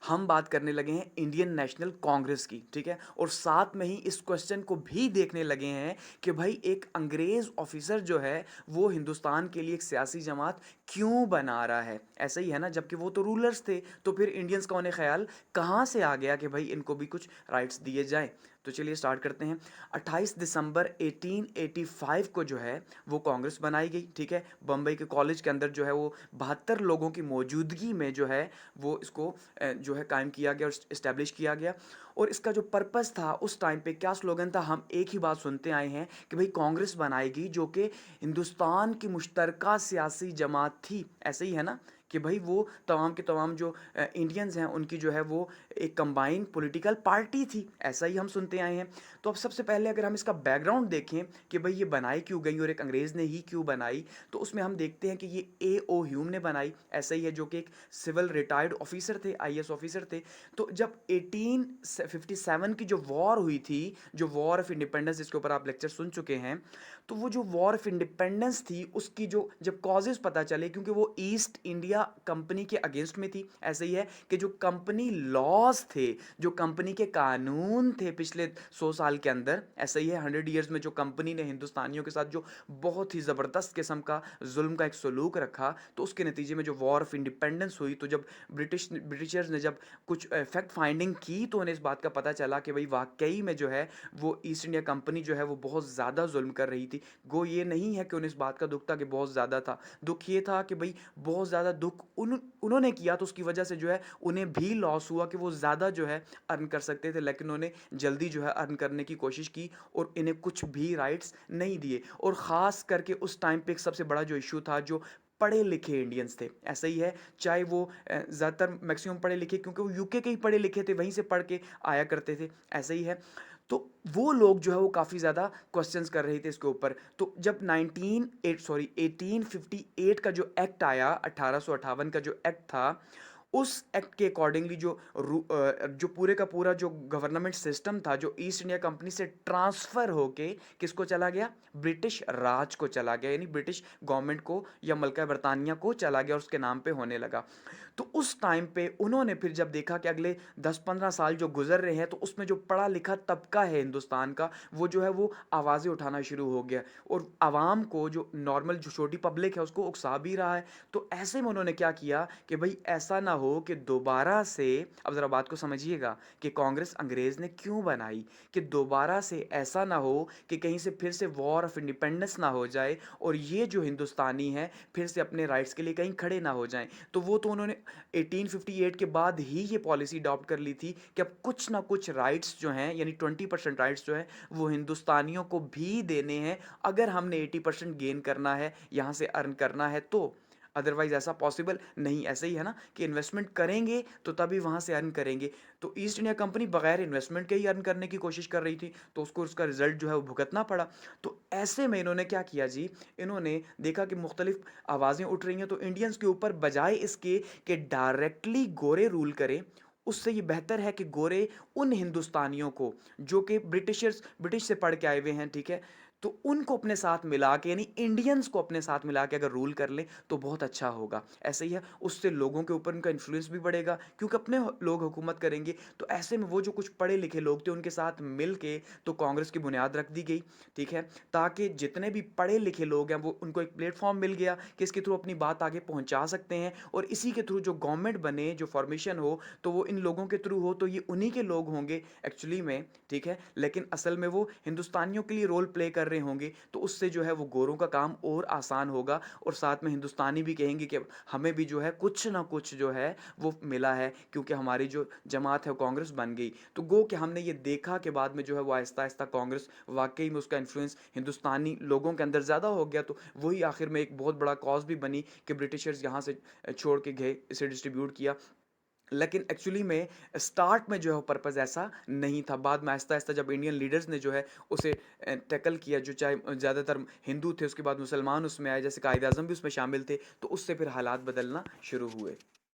हम बात करने लगे हैं इंडियन नेशनल कांग्रेस की, ठीक है? और साथ में ही इस क्वेश्चन को भी देखने लगे हैं कि भाई एक अंग्रेज ऑफिसर जो है वो हिंदुस्तान के लिए एक सियासी जमात क्यों बना रहा है? ऐसा ही है ना, जबकि वो तो रूलर्स थे, तो फिर इंडियंस का उन्हें ख्याल कहाँ से आ गया कि भाई इनको भी कुछ राइट्स दिए जाए? तो चलिए स्टार्ट करते हैं। 28 दिसंबर 1885 को जो है वो कांग्रेस बनाई गई, ठीक है? बम्बई के कॉलेज के अंदर जो है वो 72 लोगों की मौजूदगी में जो है वो इसको जो है कायम किया गया और इस्टेब्लिश किया गया। और इसका जो पर्पस था उस टाइम पे, क्या स्लोगन था, हम एक ही बात सुनते आए हैं कि भाई कांग्रेस बनाएगी जो कि हिंदुस्तान की मुश्तरका सियासी जमात थी। ऐसे ही है ना कि भाई वो तमाम के तमाम जो इंडियंस हैं उनकी जो है वो एक कंबाइंड पॉलिटिकल पार्टी थी। ऐसा ही हम सुनते आए हैं। तो अब सबसे पहले अगर हम इसका बैकग्राउंड देखें कि भाई ये बनाई क्यों गई और एक अंग्रेज़ ने ही क्यों बनाई, तो उसमें हम देखते हैं कि ये ए ओ ह्यूम ने बनाई। ऐसा ही है, जो कि एक सिविल रिटायर्ड ऑफिसर थे, आईएएस ऑफिसर थे। तो जब 1857 की जो वॉर हुई थी, जो वॉर ऑफ इंडिपेंडेंस, जिसके ऊपर आप लेक्चर सुन चुके हैं, तो वो जो वॉर ऑफ इंडिपेंडेंस थी उसकी जो जब कॉजेज पता चले, क्योंकि वो ईस्ट इंडिया कंपनी के अगेंस्ट में थी। ऐसे ही है कि जो कंपनी लॉज थे, जो कंपनी के कानून थे पिछले 100 साल के अंदर, ऐसा ही है 100 ईयर्स में जो कंपनी ने हिंदुस्तानियों के साथ जो बहुत ही ज़बरदस्त किस्म का जुल्म का एक सलूक रखा, तो उसके नतीजे में जो वॉर ऑफ इंडिपेंडेंस हुई, तो जब ब्रिटिशर्स ने जब कुछ फैक्ट फाइंडिंग की तो उन्हें इस बात का पता चला कि भाई वाकई में जो है वो ईस्ट इंडिया कंपनी जो है वो बहुत ज़्यादा जुल्म कर रही थी। गो ये नहीं है कि उन्हें इस बात का दुख था कि बहुत ज़्यादा था, दुख ये था कि भाई बहुत ज़्यादा दुख उन्होंने किया, तो उसकी वजह से जो है उन्हें भी लॉस हुआ कि वो ज़्यादा जो है अर्न कर सकते थे, लेकिन उन्होंने जल्दी जो है अर्न करने की कोशिश की और इन्हें कुछ भी राइट्स नहीं दिए। और ख़ास करके उस टाइम पे एक सबसे बड़ा जो इशू था, जो पढ़े लिखे इंडियंस थे, ऐसा ही है, चाहे वो ज़्यादातर मैक्सिमम पढ़े लिखे, क्योंकि वो यूके के ही पढ़े लिखे थे, वहीं से पढ़ के आया करते थे। ऐसा ही है, तो वो लोग जो है वो काफ़ी ज़्यादा क्वेश्चंस कर रहे थे इसके ऊपर। तो जब 1858 का जो एक्ट आया, 1858 का जो एक्ट था, उस एक्ट के अकॉर्डिंगली जो पूरे का पूरा जो गवर्नमेंट सिस्टम था, जो ईस्ट इंडिया कंपनी से ट्रांसफ़र होके किसको चला गया, ब्रिटिश राज को चला गया, यानी ब्रिटिश गवर्नमेंट को या मलका बरतानिया को चला गया और उसके नाम पे होने लगा। तो उस टाइम पे उन्होंने फिर जब देखा कि अगले 10-15 साल जो गुजर रहे हैं, तो उसमें जो पढ़ा लिखा तबका है हिंदुस्तान का, वो जो है वो आवाज़ें उठाना शुरू हो गया और आवाम को, जो नॉर्मल जो छोटी पब्लिक है, उसको उकसा भी रहा है। तो ऐसे में उन्होंने क्या किया कि भाई ऐसा ना हो कि दोबारा से, अब ज़रा बात को समझिएगा कि कांग्रेस अंग्रेज़ ने क्यों बनाई, कि दोबारा से ऐसा ना हो कि कहीं से फिर से वॉर ऑफ इंडिपेंडेंस ना हो जाए और ये जो हिंदुस्तानी हैं फिर से अपने राइट्स के लिए कहीं खड़े ना हो जाएं। तो वो तो उन्होंने 1858 के बाद ही ये पॉलिसी अडॉप्ट कर ली थी कि अब कुछ ना कुछ राइट्स जो हैं, यानी 20% राइट्स जो हैं वो हिंदुस्तानियों को भी देने हैं, अगर हमने 80% गेन करना है, यहाँ से अर्न करना है तो। अदरवाइज ऐसा पॉसिबल नहीं। ऐसे ही है ना कि इन्वेस्टमेंट करेंगे तो तभी वहाँ से अर्न करेंगे। तो ईस्ट इंडिया कंपनी बगैर इन्वेस्टमेंट के ही अर्न करने की कोशिश कर रही थी, तो उसको उसका रिजल्ट जो है वो भुगतना पड़ा। तो ऐसे में इन्होंने क्या किया जी, इन्होंने देखा कि मुख्तलिफ आवाज़ें उठ रही हैं, तो इंडियंस के ऊपर बजाय इसके कि डायरेक्टली गोरे रूल करें, उससे ये बेहतर है कि गोरे उन हिंदुस्तानियों को जो कि ब्रिटिश से पढ़ के आए हुए हैं, ठीक है, तो उनको अपने साथ मिला के, यानी इंडियंस को अपने साथ मिला के अगर रूल कर ले तो बहुत अच्छा होगा। ऐसे ही है, उससे लोगों के ऊपर उनका इन्फ्लुएंस भी बढ़ेगा, क्योंकि अपने लोग हुकूमत करेंगे। तो ऐसे में वो जो कुछ पढ़े लिखे लोग थे उनके साथ मिल के तो कांग्रेस की बुनियाद रख दी गई, ठीक है, ताकि जितने भी पढ़े लिखे लोग हैं वो, उनको एक प्लेटफॉर्म मिल गया कि इसके थ्रू अपनी बात आगे पहुंचा सकते हैं, और इसी के थ्रू जो गवर्नमेंट बने, जो फॉर्मेशन हो, तो वो इन लोगों के थ्रू हो, तो ये उन्हीं के लोग होंगे एक्चुअली में, ठीक है, लेकिन असल में वो हिंदुस्तानियों के लिए रोल प्ले कर रहे होंगे। तो उससे जो है वो गोरों का काम और आसान होगा, और साथ में हिंदुस्तानी भी कहेंगे कि हमें भी जो है कुछ ना कुछ जो है वो मिला है, क्योंकि हमारी जो जमात है वो कांग्रेस बन गई। तो गो कि हमने ये देखा कि बाद में जो है वो आहिस्ता आहिस्ता कांग्रेस वाकई में उसका इन्फ्लुएंस हिंदुस्तानी लोगों के अंदर ज़्यादा हो गया, तो वही आखिर में एक बहुत बड़ा कॉज भी बनी कि ब्रिटिशर्स यहाँ से छोड़ के गए, इसे डिस्ट्रीब्यूट किया। लेकिन एक्चुअली में स्टार्ट में जो है वो पर्पज़ ऐसा नहीं था। बाद में आहिस्ता-आहिस्ता जब इंडियन लीडर्स ने जो है उसे टैकल किया, जो चाहे ज़्यादातर हिंदू थे, उसके बाद मुसलमान उसमें आए, जैसे कायद-ए-आज़म भी उसमें शामिल थे, तो उससे फिर हालात बदलना शुरू हुए।